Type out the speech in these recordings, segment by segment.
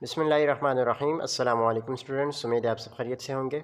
बिस्मिल्लाहिर्रहमानिर्रहीम। अस्सलामु अलैकुम स्टूडेंट्स, उम्मीद है आप सब खैरियत से होंगे।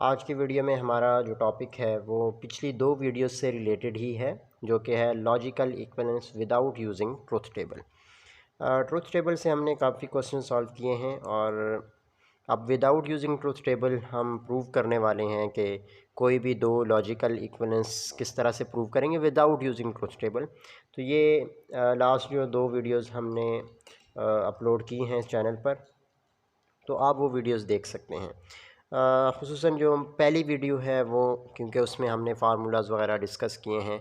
आज की वीडियो में हमारा जो टॉपिक है वो पिछली दो वीडियोस से रिलेटेड ही है, जो कि है logical equivalence without using truth table. Truth table से हमने काफ़ी क्वेश्चन सॉल्व किए हैं और अब विदाउट यूजिंग ट्रुथ टेबल हम प्रूव करने वाले हैं कि कोई भी दो लॉजिकल इक्विवेलेंस किस तरह से प्रूव करेंगे विदाउट यूजिंग ट्रुथ टेबल। तो ये लास्ट जो दो वीडियोस हमने अपलोड की हैं इस चैनल पर, तो आप वो वीडियोस देख सकते हैं। ख़ुसूसन जो पहली वीडियो है वो, क्योंकि उसमें हमने फार्मूलाज़ वगैरह डिस्कस किए हैं,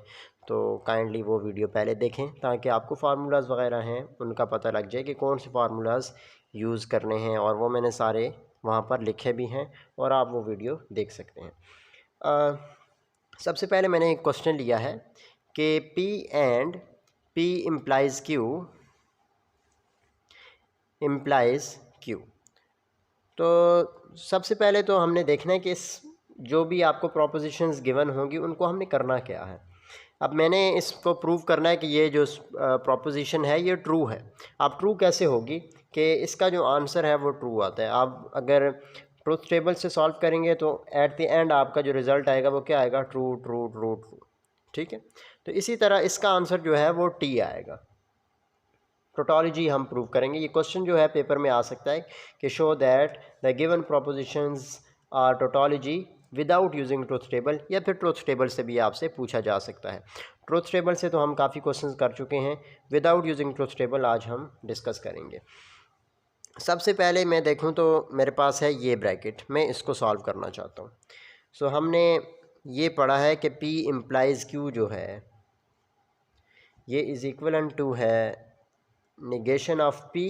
तो काइंडली वो वीडियो पहले देखें ताकि आपको फार्मूलाज़ वगैरह हैं उनका पता लग जाए कि कौन से फार्मूलाज़ यूज़ करने हैं, और वो मैंने सारे वहाँ पर लिखे भी हैं और आप वो वीडियो देख सकते हैं। सबसे पहले मैंने एक क्वेश्चन लिया है कि P and P implies Q। तो सबसे पहले तो हमने देखना है कि इस जो भी आपको प्रोपोजिशंस गिवन होंगी उनको हमने करना क्या है। अब मैंने इसको प्रूव करना है कि ये जो प्रोपोजिशन है ये ट्रू है। अब ट्रू कैसे होगी कि इसका जो आंसर है वो ट्रू आता है। आप अगर ट्रूथ टेबल से सॉल्व करेंगे तो एट द एंड आपका जो रिज़ल्ट आएगा वो क्या आएगा, ट्रू ट्रू ट्रू ट्रू। ठीक है, तो इसी तरह इसका आंसर जो है वो टी आएगा। टोटोलॉजी हम प्रूव करेंगे। ये क्वेश्चन जो है पेपर में आ सकता है कि show that the given propositions are tautology without using truth table, या फिर ट्रुथ टेबल से भी आपसे पूछा जा सकता है। ट्रुथ टेबल से तो हम काफ़ी क्वेश्चंस कर चुके हैं, विदाउट यूजिंग ट्रुथ टेबल आज हम डिस्कस करेंगे। सबसे पहले मैं देखूं तो मेरे पास है ये ब्रैकेट, मैं इसको सॉल्व करना चाहता हूँ। सो हमने ये पढ़ा है कि P इम्प्लाइज़ Q जो है ये इज़ इक्वलन टू है निगेशन ऑफ P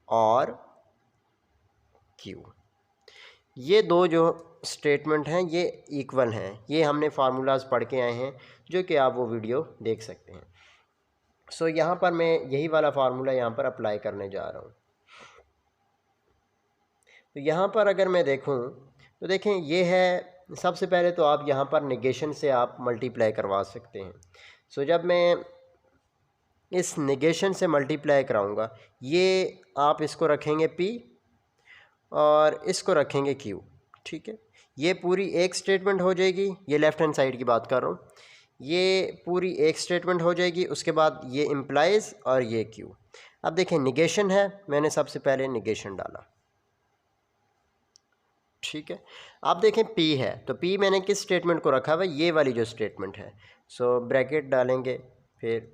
और Q। ये दो जो स्टेटमेंट हैं ये इक्वल हैं। ये हमने फार्मूलाज पढ़ के आए हैं जो कि आप वो वीडियो देख सकते हैं। सो यहाँ पर मैं यही वाला फार्मूला यहाँ पर अप्लाई करने जा रहा हूँ। तो यहाँ पर अगर मैं देखूँ तो देखें ये है, सबसे पहले तो आप यहाँ पर निगेशन से आप मल्टीप्लाई करवा सकते हैं। सो जब मैं इस निगेशन से मल्टीप्लाई कराऊंगा, ये आप इसको रखेंगे P और इसको रखेंगे Q। ठीक है, ये पूरी एक स्टेटमेंट हो जाएगी। ये लेफ़्ट हैंड साइड की बात कर रहा हूँ, ये पूरी एक स्टेटमेंट हो जाएगी। उसके बाद ये इम्प्लाइज़ और ये Q। अब देखें निगेशन है, मैंने सबसे पहले निगेशन डाला। ठीक है, आप देखें P है तो P मैंने किस स्टेटमेंट को रखा हुआ है, ये वाली जो स्टेटमेंट है। सो ब्रैकेट डालेंगे, फिर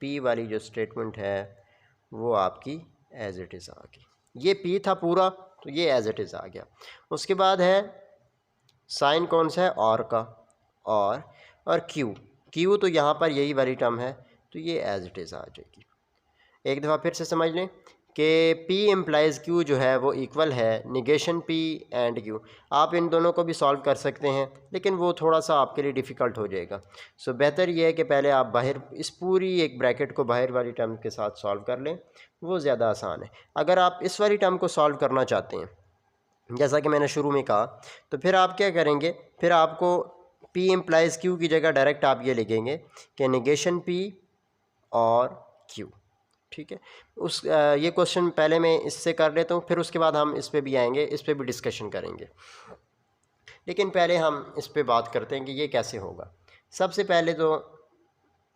P वाली जो स्टेटमेंट है वो आपकी एज इट इज़ आ गई। ये P था पूरा, तो ये एज इट इज़ आ गया। उसके बाद है साइन कौन सा है, और का, और Q तो यहाँ पर यही वाली टर्म है, तो ये एज इट इज़ आ जाएगी। एक दफ़ा फिर से समझ लें कि P इम्प्लाइज़ Q जो है वो इक्वल है निगेशन P एंड Q। आप इन दोनों को भी सॉल्व कर सकते हैं, लेकिन वो थोड़ा सा आपके लिए डिफ़िकल्ट हो जाएगा। सो बेहतर ये है कि पहले आप बाहर इस पूरी एक ब्रैकेट को बाहर वाली टर्म के साथ सॉल्व कर लें, वो ज़्यादा आसान है। अगर आप इस वाली टर्म को सॉल्व करना चाहते हैं जैसा कि मैंने शुरू में कहा, तो फिर आप क्या करेंगे, फिर आपको P इम्प्लाइज़ Q की जगह डायरेक्ट आप ये लिखेंगे कि निगेशन P और Q। ठीक है, ये क्वेश्चन पहले मैं इससे कर लेता हूँ, फिर उसके बाद हम इस पे भी आएंगे, इस पे भी डिस्कशन करेंगे। लेकिन पहले हम इस पे बात करते हैं कि ये कैसे होगा। सबसे पहले तो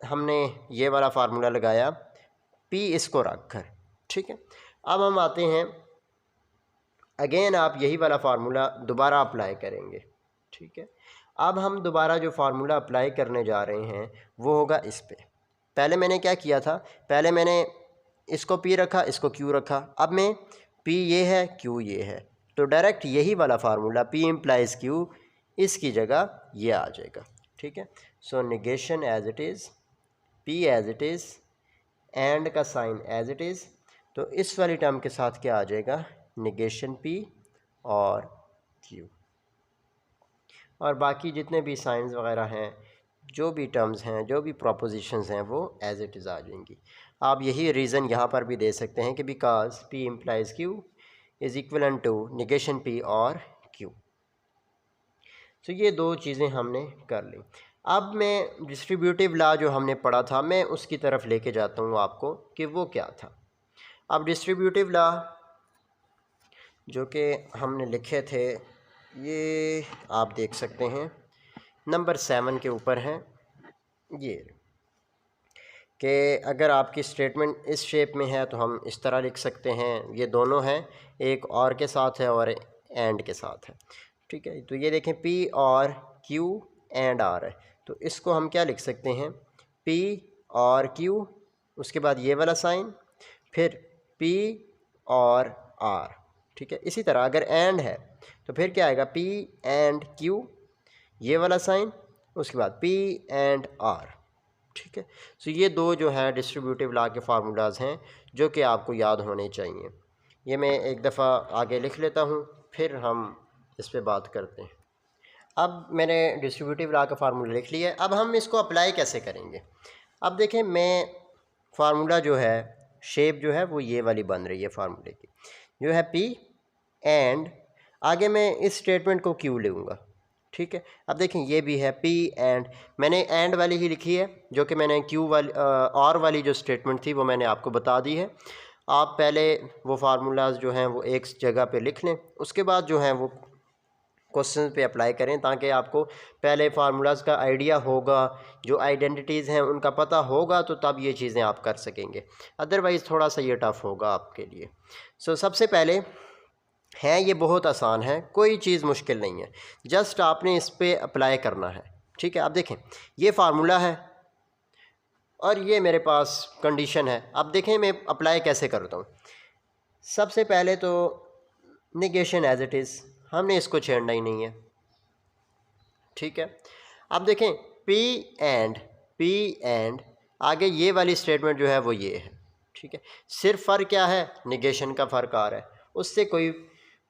हमने ये वाला फार्मूला लगाया P इसको रख कर। ठीक है, अब हम आते हैं अगेन, आप यही वाला फार्मूला दोबारा अप्लाई करेंगे। ठीक है, अब हम दोबारा जो फार्मूला अप्लाई करने जा रहे हैं वो होगा इस पे। पहले मैंने क्या किया था, पहले मैंने इसको P रखा, इसको Q रखा। अब मैं P ये है, Q ये है, तो डायरेक्ट यही वाला फार्मूला P इम्प्लाइज़ Q, इसकी जगह ये आ जाएगा। ठीक है, so negation as it is, P as it is, and का साइन एज इट इज़, तो इस वाली टर्म के साथ क्या आ जाएगा, निगेशन P और Q, और बाकी जितने भी साइंस वगैरह हैं, जो भी टर्म्स हैं, जो भी प्रोपोजिशंस हैं, वो एज इट इज़ आ जाएंगी। आप यही रीज़न यहाँ पर भी दे सकते हैं कि because P implies Q is equal to negation P और Q। तो ये दो चीज़ें हमने कर ली। अब मैं डिस्ट्रीब्यूटिव लॉ जो हमने पढ़ा था, मैं उसकी तरफ लेके जाता हूँ आपको कि वो क्या था। अब डिस्ट्रीब्यूटिव लॉ जो कि हमने लिखे थे, ये आप देख सकते हैं नंबर 7 के ऊपर हैं ये, कि अगर आपकी स्टेटमेंट इस शेप में है तो हम इस तरह लिख सकते हैं, ये दोनों हैं, एक और के साथ है और एंड के साथ है। ठीक है, तो ये देखें पी और क्यू एंड आर है, तो इसको हम क्या लिख सकते हैं, पी और क्यू, उसके बाद ये वाला साइन, फिर पी और आर। ठीक है, इसी तरह अगर एंड है तो फिर क्या आएगा, पी एंड क्यू, ये वाला साइन, उसके बाद पी एंड आर। ठीक है, तो ये दो जो है डिस्ट्रीब्यूटिव लॉ के फार्मूलाज हैं जो कि आपको याद होने चाहिए। ये मैं एक दफ़ा आगे लिख लेता हूँ, फिर हम इस पे बात करते हैं। अब मैंने डिस्ट्रीब्यूटिव लॉ का फार्मूला लिख लिया है, अब हम इसको अप्लाई कैसे करेंगे। अब देखें, मैं फार्मूला जो है, शेप जो है वो ये वाली बन रही है फार्मूले की, जो है पी एंड, आगे मैं इस स्टेटमेंट को क्यू लूँगा। ठीक है, अब देखें ये भी है पी एंड, मैंने एंड वाली ही लिखी है, जो कि मैंने क्यू वाली और वाली जो स्टेटमेंट थी वो मैंने आपको बता दी है। आप पहले वो फार्मूलाज जो हैं वो एक जगह पे लिख लें, उसके बाद जो हैं वो क्वेश्चन पे अप्लाई करें, ताकि आपको पहले फार्मूलाज का आइडिया होगा, जो आइडेंटिटीज़ हैं उनका पता होगा, तो तब ये चीज़ें आप कर सकेंगे, अदरवाइज़ थोड़ा सा ये टफ़ होगा आपके लिए। सबसे पहले है, ये बहुत आसान है, कोई चीज़ मुश्किल नहीं है, जस्ट आपने इस पर अप्लाई करना है। ठीक है, अब देखें ये फार्मूला है और ये मेरे पास कंडीशन है। अब देखें मैं अप्लाई कैसे करता हूँ। सबसे पहले तो निगेशन एज इट इज़, हमने इसको छेड़ना ही नहीं है। ठीक है, अब देखें पी एंड आगे ये वाली स्टेटमेंट जो है वो ये है। ठीक है, सिर्फ फ़र्क क्या है, निगेशन का फ़र्क आ रहा है, उससे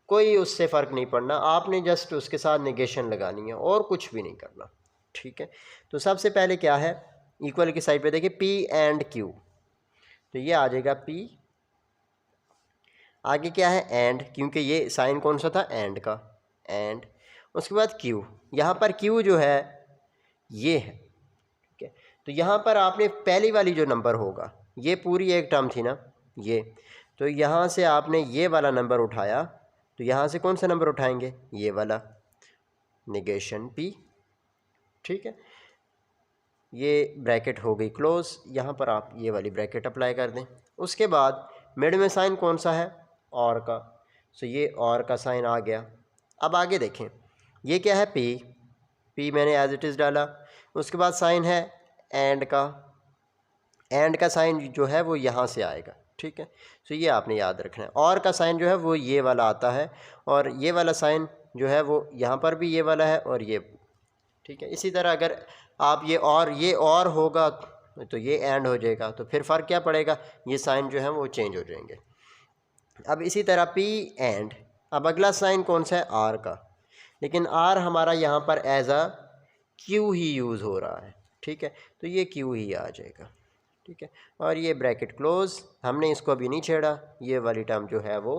कोई उससे फ़र्क नहीं पड़ना, आपने जस्ट उसके साथ निगेशन लगानी है और कुछ भी नहीं करना। ठीक है, तो सबसे पहले क्या है, इक्वल की साइड पे देखिए पी एंड क्यू, तो ये आ जाएगा पी, आगे क्या है एंड, क्योंकि ये साइन कौन सा था, एंड का, एंड, उसके बाद क्यू, यहाँ पर क्यू जो है ये है। ठीक है, तो यहाँ पर आपने पहली वाली जो नंबर होगा, ये पूरी एक टर्म थी ना ये, तो यहाँ से आपने ये वाला नंबर उठाया, तो यहाँ से कौन सा नंबर उठाएंगे, ये वाला, निगेशन पी। ठीक है, ये ब्रैकेट हो गई क्लोज, यहाँ पर आप ये वाली ब्रैकेट अप्लाई कर दें। उसके बाद मिड में साइन कौन सा है, और का, सो ये और का साइन आ गया। अब आगे देखें, ये क्या है, पी मैंने एज इट इज़ डाला, उसके बाद साइन है एंड का साइन जो है वो यहाँ से आएगा। ठीक है, सो ये आपने याद रखना है, और का साइन जो है वो ये वाला आता है, और ये वाला साइन जो है वो यहाँ पर भी ये वाला है और ये। ठीक है, इसी तरह अगर आप ये और होगा तो ये एंड हो जाएगा, तो फिर फ़र्क क्या पड़ेगा, ये साइन जो है वो चेंज हो जाएंगे। अब इसी तरह पी एंड, अब अगला साइन कौन सा है, आर का, लेकिन आर हमारा यहाँ पर एज अ क्यू ही यूज़ हो रहा है। ठीक है, तो ये क्यू ही आ जाएगा। ठीक है, और ये ब्रैकेट क्लोज, हमने इसको अभी नहीं छेड़ा, ये वाली टर्म जो है वो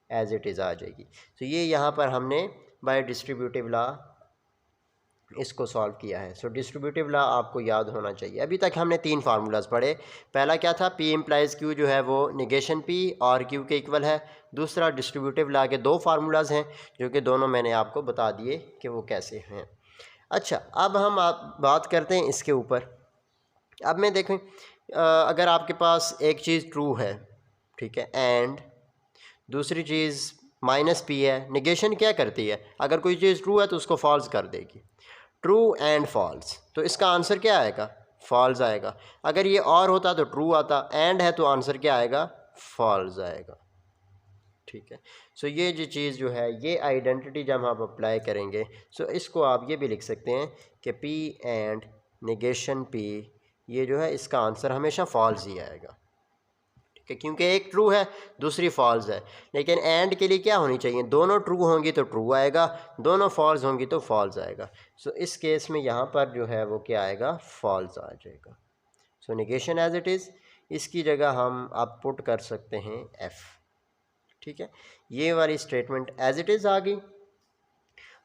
एज इट इज़ आ जाएगी। तो ये यहाँ पर हमने बाय डिस्ट्रीब्यूटिव लॉ इसको सॉल्व किया है। सो डिस्ट्रीब्यूटिव लॉ आपको याद होना चाहिए। अभी तक हमने 3 फार्मूलाज पढ़े। पहला क्या था, पी इम्प्लाइज क्यू जो है वो निगेशन पी और क्यू के इक्वल है। दूसरा डिस्ट्रीब्यूटिव लॉ के 2 फार्मूलाज हैं जो कि दोनों मैंने आपको बता दिए कि वो कैसे हैं। अच्छा, अब हम बात करते हैं इसके ऊपर। अब मैं देखें, अगर आपके पास एक चीज़ ट्रू है, ठीक है, एंड दूसरी चीज़ माइनस पी है, निगेशन क्या करती है, अगर कोई चीज़ ट्रू है तो उसको फॉल्स कर देगी। ट्रू एंड फॉल्स, तो इसका आंसर क्या आएगा, फॉल्स आएगा। अगर ये और होता तो ट्रू आता, एंड है तो आंसर क्या आएगा, फॉल्स आएगा। ठीक है, सो ये जो चीज़ जो है, ये आइडेंटिटी जब आप अप्लाई करेंगे, सो इसको आप ये भी लिख सकते हैं कि पी एंड निगेशन पी, ये जो है इसका आंसर हमेशा फॉल्स ही आएगा। ठीक है, क्योंकि एक ट्रू है दूसरी फॉल्स है, लेकिन एंड के लिए क्या होनी चाहिए, दोनों ट्रू होंगी तो ट्रू आएगा, दोनों फॉल्स होंगी तो फॉल्स आएगा। सो इस केस में यहाँ पर जो है वो क्या आएगा, फॉल्स आ जाएगा। सो निगेशन एज इट इज़, इसकी जगह हम आप पुट कर सकते हैं एफ। ठीक है, ये वाली स्टेटमेंट एज इट इज़ आ गई,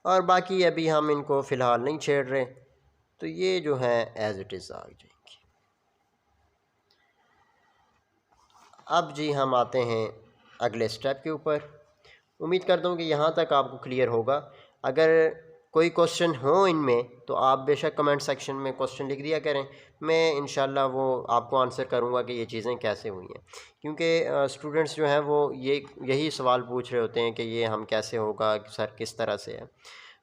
और बाकी अभी हम इनको फ़िलहाल नहीं छेड़ रहे, तो ये जो है एज इट इज़ आ जाएंगी। अब जी हम आते हैं अगले स्टेप के ऊपर, उम्मीद करता हूँ कि यहाँ तक आपको क्लियर होगा। अगर कोई क्वेश्चन हो इनमें तो आप बेशक कमेंट सेक्शन में क्वेश्चन लिख दिया करें, मैं इंशाल्लाह वो आपको आंसर करूँगा कि ये चीज़ें कैसे हुई हैं। क्योंकि स्टूडेंट्स जो हैं वो यही सवाल पूछ रहे होते हैं कि ये हम कैसे होगा सर, किस तरह से है।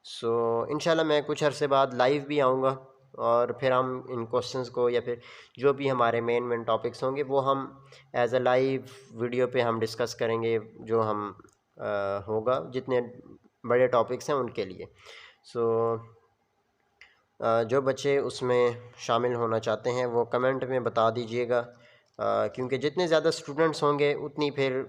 सो इंशाल्लाह मैं कुछ अरसे बाद लाइव भी आऊँगा और फिर हम इन क्वेश्चंस को या फिर जो भी हमारे मेन टॉपिक्स होंगे वो हम एज अ लाइव वीडियो पे हम डिस्कस करेंगे, जो हम होगा जितने बड़े टॉपिक्स हैं उनके लिए। सो जो बच्चे उसमें शामिल होना चाहते हैं वो कमेंट में बता दीजिएगा, क्योंकि जितने ज़्यादा स्टूडेंट्स होंगे उतनी फिर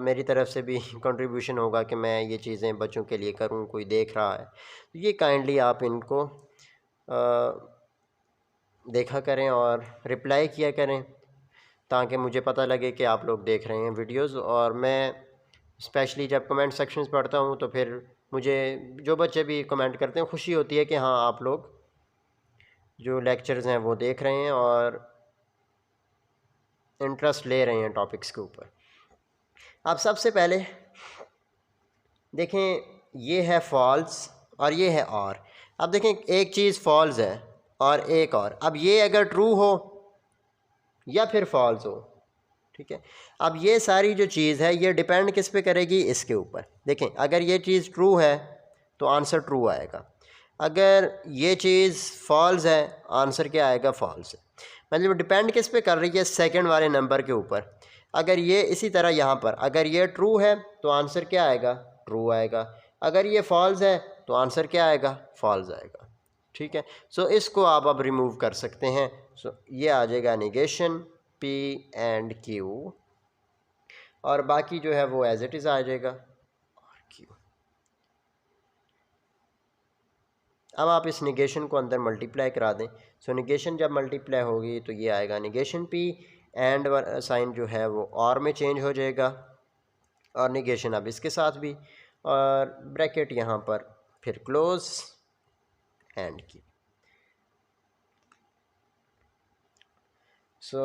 मेरी तरफ से भी कंट्रीब्यूशन होगा कि मैं ये चीज़ें बच्चों के लिए करूं, कोई देख रहा है तो ये काइंडली आप इनको देखा करें और रिप्लाई किया करें, ताकि मुझे पता लगे कि आप लोग देख रहे हैं वीडियोस। और मैं स्पेशली जब कमेंट सेक्शंस पढ़ता हूँ तो फिर मुझे जो बच्चे भी कमेंट करते हैं खुशी होती है कि हाँ आप लोग जो लेक्चर्स हैं वो देख रहे हैं और इंटरेस्ट ले रहे हैं टॉपिक्स के ऊपर। अब सबसे पहले देखें, ये है फॉल्स और ये है और। अब देखें एक चीज़ फॉल्स है और एक और। अब ये अगर ट्रू हो या फिर फॉल्स हो, ठीक है। अब ये सारी जो चीज़ है ये डिपेंड किस पे करेगी, इसके ऊपर। देखें अगर ये चीज़ ट्रू है तो आंसर ट्रू आएगा, अगर ये चीज़ फॉल्स है आंसर क्या आएगा, फॉल्स है। मतलब डिपेंड किस पे कर रही है, सेकंड वाले नंबर के ऊपर। अगर ये इसी तरह यहाँ पर अगर ये ट्रू है तो आंसर क्या आएगा, ट्रू आएगा। अगर ये फॉल्स है तो आंसर क्या आएगा, फॉल्स आएगा, ठीक है। सो इसको आप अब रिमूव कर सकते हैं। सो ये आ जाएगा निगेशन पी एंड क्यू, और बाकी जो है वो एज इट इज़ आ जाएगा क्यू। अब आप इस निगेशन को अंदर मल्टीप्लाई करा दें। सो निगेशन जब मल्टीप्लाई होगी तो ये आएगा निगेशन पी, एंड साइन जो है वो और में चेंज हो जाएगा, और निगेशन अब इसके साथ भी, और ब्रैकेट यहाँ पर फिर क्लोज एंड की। सो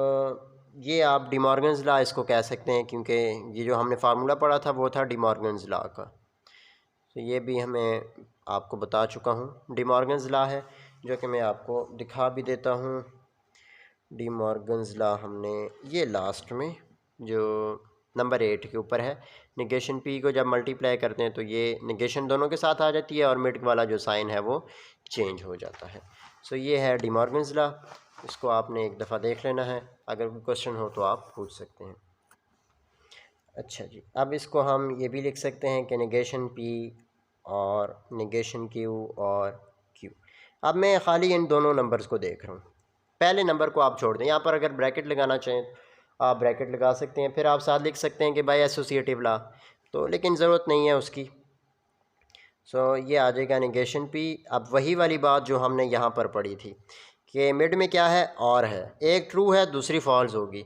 ये आप डी मॉर्गन्स लॉ इसको कह सकते हैं, क्योंकि ये जो हमने फार्मूला पढ़ा था वो था डी मॉर्गन्स लॉ का। तो ये भी हमें आपको बता चुका हूँ, डी मॉर्गन्स लॉ है, जो कि मैं आपको दिखा भी देता हूँ। डी मॉर्गन्स लॉ हमने ये लास्ट में जो नंबर 8 के ऊपर है, निगेशन पी को जब मल्टीप्लाई करते हैं तो ये निगेशन दोनों के साथ आ जाती है और मिड वाला जो साइन है वो चेंज हो जाता है। सो ये है डी मॉर्गन्स लॉ, इसको आपने एक दफ़ा देख लेना है, अगर कोई क्वेश्चन हो तो आप पूछ सकते हैं। अच्छा जी, अब इसको हम ये भी लिख सकते हैं कि निगेशन पी और निगेशन क्यू और क्यू। अब मैं ख़ाली इन दोनों नंबर्स को देख रहा हूँ, पहले नंबर को आप छोड़ दें। यहाँ पर अगर ब्रैकेट लगाना चाहें आप ब्रैकेट लगा सकते हैं, फिर आप साथ लिख सकते हैं कि बाय एसोसिएटिव लॉ, तो लेकिन ज़रूरत नहीं है उसकी। सो ये आ जाएगा निगेशन पी। अब वही वाली बात जो हमने यहाँ पर पढ़ी थी कि मिड में क्या है, और है, एक ट्रू है दूसरी फॉल्स होगी।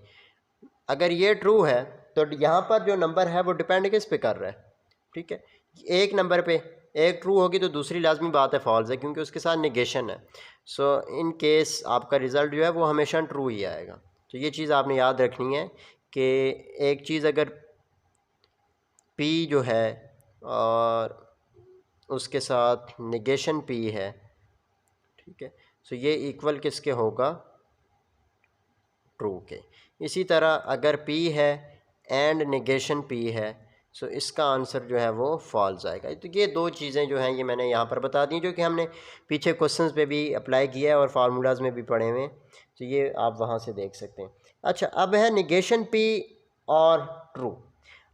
अगर ये ट्रू है तो यहाँ पर जो नंबर है वो डिपेंड किस पे कर रहा है, ठीक है। एक नंबर पे एक ट्रू होगी तो दूसरी लाजमी बात है फॉल्स है, क्योंकि उसके साथ निगेशन है। सो इन केस आपका रिज़ल्ट जो है वो हमेशा ट्रू ही आएगा। तो ये चीज़ आपने याद रखनी है कि एक चीज़ अगर पी जो है और उसके साथ निगेशन पी है, ठीक है, सो ये इक्वल किसके होगा, ट्रू के। इसी तरह अगर पी है एंड निगेशन पी है, सो इसका आंसर जो है वो फॉल्स आएगा। तो ये दो चीज़ें जो हैं ये मैंने यहाँ पर बता दी, जो कि हमने पीछे क्वेश्चंस पे भी अप्लाई किया है और फार्मूलाज में भी पढ़े हुए हैं, तो ये आप वहाँ से देख सकते हैं। अच्छा, अब है निगेशन पी और ट्रू।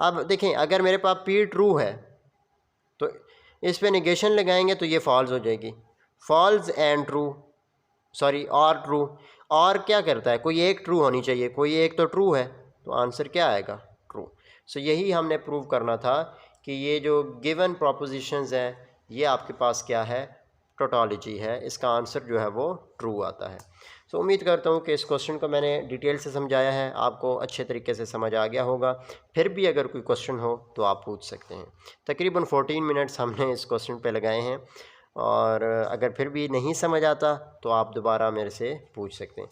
अब देखें अगर मेरे पास पी ट्रू है तो इस पर निगेशन लगाएंगे तो ये फॉल्स हो जाएगी, फॉल्स एंड ट्रू, सॉरी और ट्रू। और क्या करता है, कोई एक ट्रू होनी चाहिए, कोई एक तो ट्रू है, तो आंसर क्या आएगा, ट्रू। सो यही हमने प्रूव करना था कि ये जो गिवन प्रोपोजिशंस है ये आपके पास क्या है, टोटोलॉजी है, इसका आंसर जो है वो ट्रू आता है। सो उम्मीद करता हूँ कि इस क्वेश्चन को मैंने डिटेल से समझाया है, आपको अच्छे तरीके से समझ आ गया होगा। फिर भी अगर कोई क्वेश्चन हो तो आप पूछ सकते हैं। तकरीबन 14 मिनट्स हमने इस क्वेश्चन पे लगाए हैं, और अगर फिर भी नहीं समझ आता तो आप दोबारा मेरे से पूछ सकते हैं।